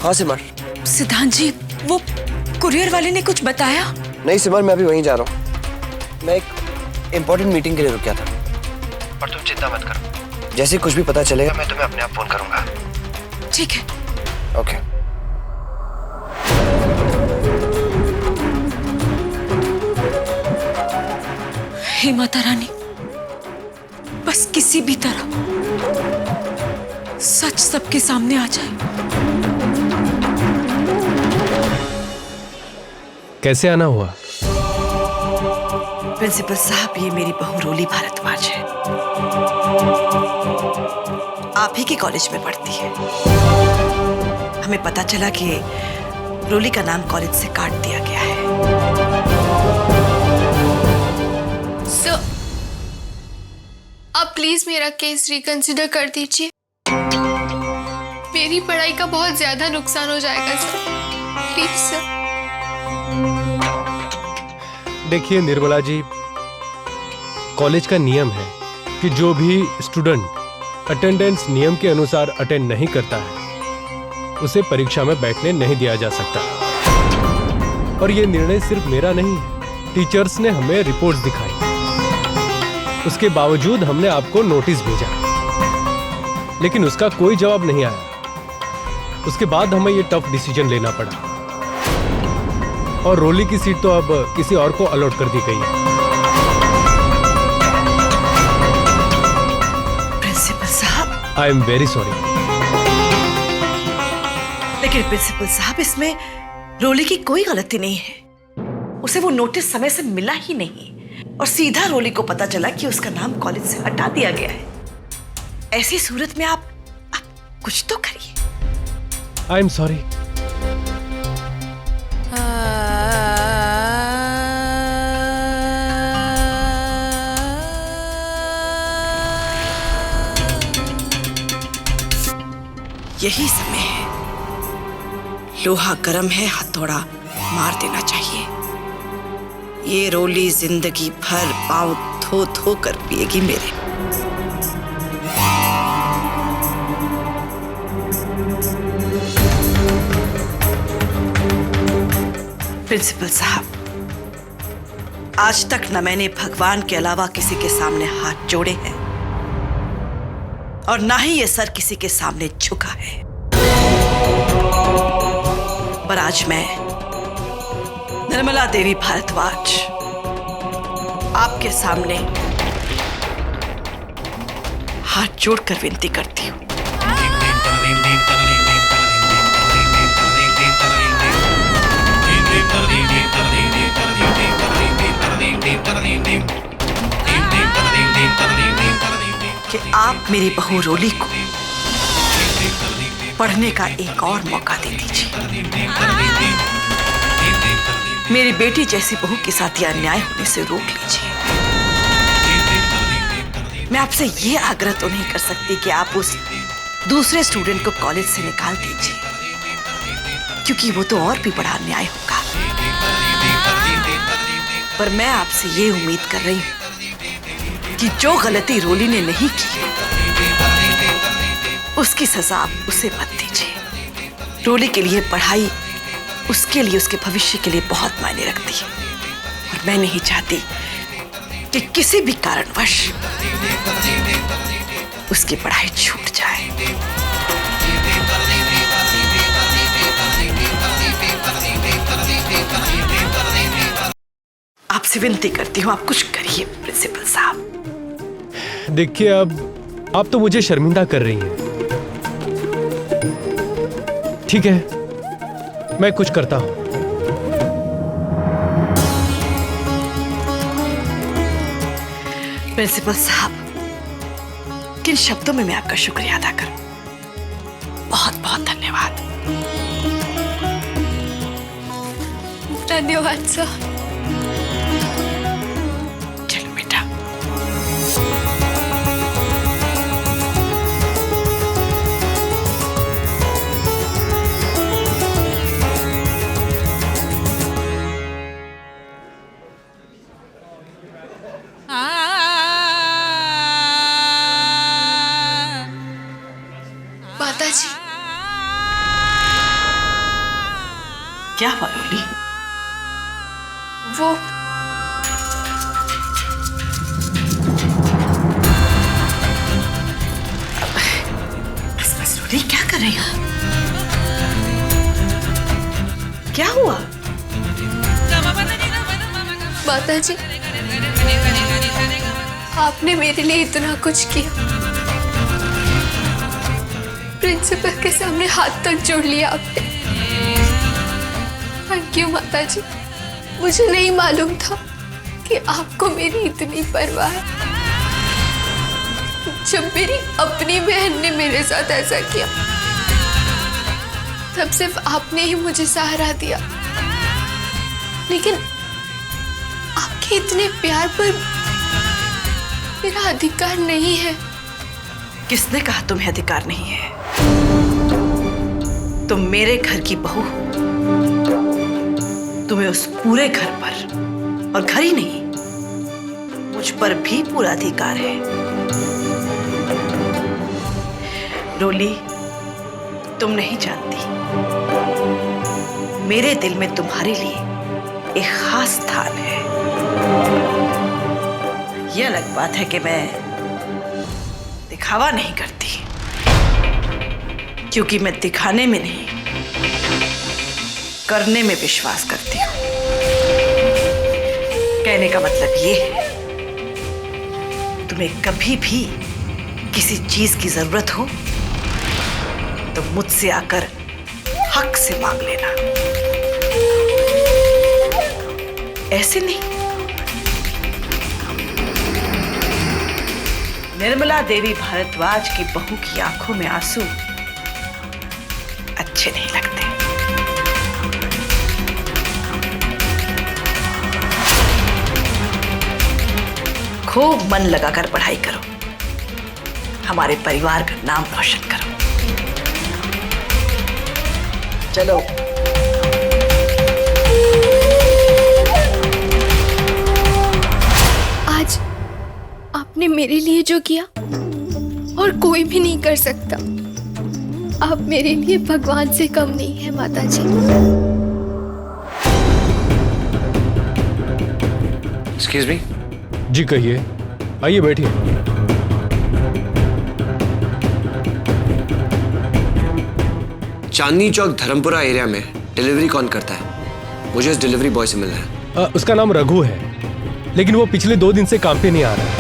हाँ सिमर। सिद्धांत जी, वो कुरियर वाले ने कुछ बताया? नहीं सिमर, मैं अभी वहीं जा रहा हूँ। मैं एक इम्पोर्टेंट मीटिंग के लिए रुक गया था। पर तुम चिंता मत करो, जैसे कुछ भी पता चलेगा मैं तुम्हें अपने आप फोन करूंगा। ठीक है। ओके। हे माता रानी, बस किसी भी तरह सच सबके सामने आ जाए। कैसे आना हुआ? प्रिंसिपल साहब, ये मेरी बहू रोली भारद्वाज है। आप ही के कॉलेज में पढ़ती है। हमें पता चला कि रोली का नाम कॉलेज से काट दिया गया है। सर, आप प्लीज मेरा केस रिकंसिडर कर दीजिए। मेरी पढ़ाई का बहुत ज्यादा नुकसान हो जाएगा सर, प्लीज सर। देखिए निर्मला जी, कॉलेज का नियम है कि जो भी स्टूडेंट अटेंडेंस नियम के अनुसार अटेंड नहीं करता है उसे परीक्षा में बैठने नहीं दिया जा सकता। और ये निर्णय सिर्फ मेरा नहीं, टीचर्स ने हमें रिपोर्ट्स दिखाई। उसके बावजूद हमने आपको नोटिस भेजा, लेकिन उसका कोई जवाब नहीं आया। उसके बाद हमें ये टफ डिसीजन लेना पड़ा और रोली की सीट तो अब किसी और को अलॉट कर दी गई है। प्रिंसिपल साहब, आई एम वेरी सॉरी। लेकिन प्रिंसिपल साहब, इसमें रोली की कोई गलती नहीं है। उसे वो नोटिस समय से मिला ही नहीं और सीधा रोली को पता चला कि उसका नाम कॉलेज से हटा दिया गया है। ऐसी सूरत में आप कुछ तो करिए। I am sorry. यही समय है, लोहा गर्म है, हथौड़ा मार देना चाहिए। ये रोली जिंदगी भर पांव धो धो कर पिएगी मेरे। प्रिंसिपल साहब, आज तक न मैंने भगवान के अलावा किसी के सामने हाथ जोड़े हैं और ना ही ये सर किसी के सामने झुका है। पर आज मैं निर्मला देवी भारद्वाज आपके सामने हाथ जोड़कर विनती करती हूँ। कि आप मेरी बहू रोली को पढ़ने का एक और मौका दे दीजिए। मेरी बेटी जैसी बहू के साथ यह अन्याय होने से रोक लीजिए। मैं आपसे ये आग्रह तो नहीं कर सकती कि आप उस दूसरे स्टूडेंट को कॉलेज से निकाल दीजिए, क्योंकि वो तो और भी बड़ा अन्याय होगा। पर मैं आपसे ये उम्मीद कर रही हूं कि जो गलती रोली ने नहीं की उसकी सजा आप उसे मत दीजिए। रोली के लिए पढ़ाई उसके लिए, उसके भविष्य के लिए बहुत मायने रखती है और मैं नहीं चाहती कि किसी भी कारणवश उसकी पढ़ाई छूट जाए। आपसे विनती करती हूँ, आप कुछ करिए प्रिंसिपल साहब। देखिए, अब आप तो मुझे शर्मिंदा कर रही हैं। ठीक है, मैं कुछ करता हूं। प्रिंसिपल साहब, किन शब्दों में मैं आपका शुक्रिया अदा करूं? बहुत बहुत धन्यवाद। धन्यवाद सर। चलो बेटा। माता जी, क्या हुआ रोली? वो बस बस रोली, क्या कर रही हो? क्या हुआ? माता जी, आपने मेरे लिए इतना कुछ किया। प्रिंसिपल के सामने हाथ तक जोड़ लिया आपने। थैंक यू माता जी। मुझे नहीं मालूम था कि आपको मेरी इतनी परवाह है। जब मेरी अपनी बहन ने मेरे साथ ऐसा किया, तब सिर्फ आपने ही मुझे सहारा दिया। लेकिन आपके इतने प्यार पर मेरा अधिकार नहीं है। किसने कहा तुम्हें अधिकार नहीं है? तुम मेरे घर की बहू हो। तुम्हें उस पूरे घर पर, और घर ही नहीं, मुझ पर भी पूरा अधिकार है। रोली, तुम नहीं जानती, मेरे दिल में तुम्हारे लिए एक खास स्थान है। यह अलग बात है कि मैं दिखावा नहीं करती, क्योंकि मैं दिखाने में नहीं, करने में विश्वास करती हूं। कहने का मतलब ये है, तुम्हें कभी भी किसी चीज की जरूरत हो तो मुझसे आकर हक से मांग लेना, ऐसे नहीं। निर्मला देवी भारद्वाज की बहू की आंखों में आंसू अच्छे नहीं लगते। खूब मन लगाकर पढ़ाई करो, हमारे परिवार का नाम रोशन करो। चलो। आज आपने मेरे लिए जो किया और कोई भी नहीं कर सकता। आप मेरे लिए भगवान से कम नहीं है माता जी। Excuse me. जी कहिए, आइए बैठिए। चांदनी चौक धर्मपुरा एरिया में डिलीवरी कौन करता है? मुझे उस डिलीवरी बॉय से मिलना है। उसका नाम रघु है, लेकिन वो पिछले 2 दिन से काम पे नहीं आ रहा है।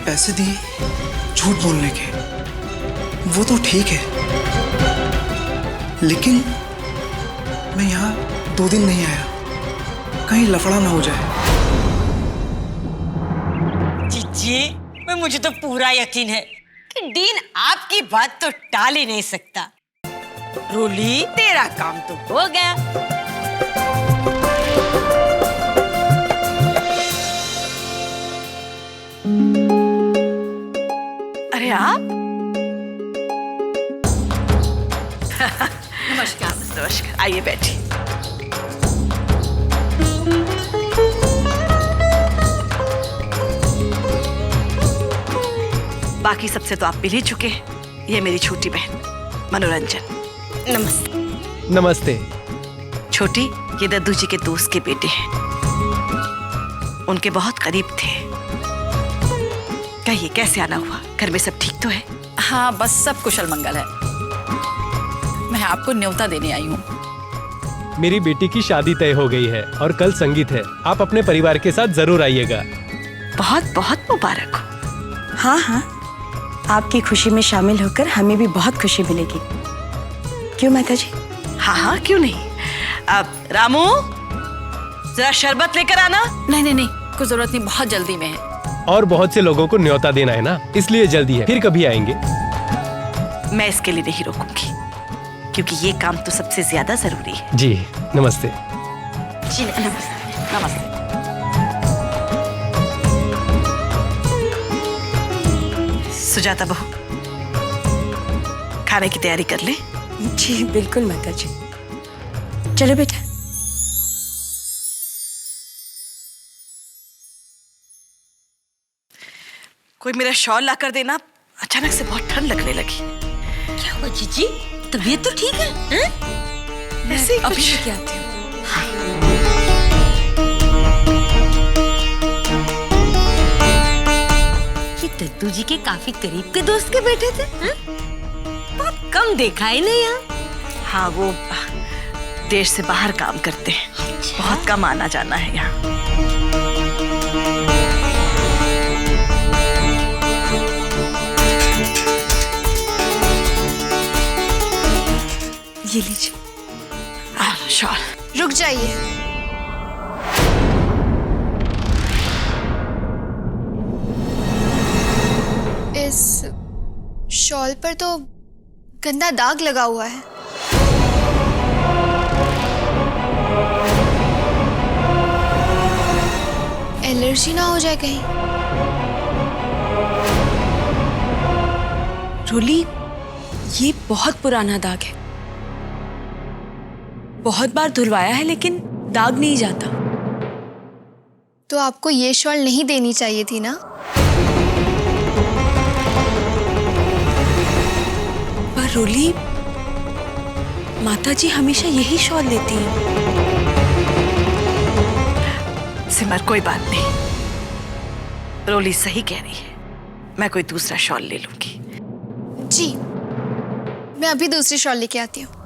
पैसे दिए झूठ बोलने के, वो तो ठीक है, लेकिन मैं यहाँ 2 दिन नहीं आया, कहीं लफड़ा ना हो जाए। जीजी, मुझे तो पूरा यकीन है कि डीन आपकी बात तो टाल ही नहीं सकता। रोली, तेरा काम तो हो गया। अरे आप? नमस्कार। नमस्कार, आइए बैठिए। बाकी सबसे तो आप मिल ही चुके हैं। ये मेरी छोटी बहन मनोरंजन। नमस्ते। नमस्ते। छोटी, ये दद्दू जी के दोस्त के बेटे हैं, उनके बहुत करीब थे। कहिए, कैसे आना हुआ? घर में सब ठीक तो है? हाँ, बस सब कुशल मंगल है। मैं आपको न्योता देने आई हूँ। मेरी बेटी की शादी तय हो गई है और कल संगीत है। आप अपने परिवार के साथ जरूर आइएगा। बहुत बहुत मुबारक हो। हाँ हाँ, आपकी खुशी में शामिल होकर हमें भी बहुत खुशी मिलेगी। क्यों माता जी? हाँ हाँ, क्यों नहीं। अब रामू, जरा शरबत लेकर आना। नहीं, कोई जरूरत नहीं, बहुत जल्दी में है। और बहुत से लोगों को न्योता देना है ना, इसलिए जल्दी है। फिर कभी आएंगे। मैं इसके लिए नहीं रोकूंगी, क्योंकि ये काम तो सबसे ज्यादा जरूरी है। जी, नमस्ते। जी नमस्ते। नमस्ते। सुजाता बहू, खाने की तैयारी कर ले। जी बिल्कुल माता जी। चलो बेटा। कोई मेरा शॉल ला कर देना, अचानक से बहुत ठंड लगने लगी। क्या हुआ जीजी, तबीयत तो ठीक है, हैं? ऐसे ही अभी कुछ। लेके आती हूँ। ये दद्दू जी के काफी करीब के दोस्त के बेटे थे, हैं? बहुत कम देखा है ना यहाँ। हाँ, वो देश से बाहर काम करते हैं, बहुत कम आना जाना है यहाँ। ये लीजिए। शॉल। रुक जाइए। इस शॉल पर तो गंदा दाग लगा हुआ है। एलर्जी ना हो जाए कहीं। रोली, ये बहुत पुराना दाग है। बहुत बार धुलवाया है लेकिन दाग नहीं जाता। तो आपको ये शॉल नहीं देनी चाहिए थी ना। पर रोली, माता जी हमेशा यही शॉल लेती हैं। सिमर, कोई बात नहीं, रोली सही कह रही है, मैं कोई दूसरा शॉल ले लूंगी। जी, मैं अभी दूसरी शॉल लेके आती हूँ।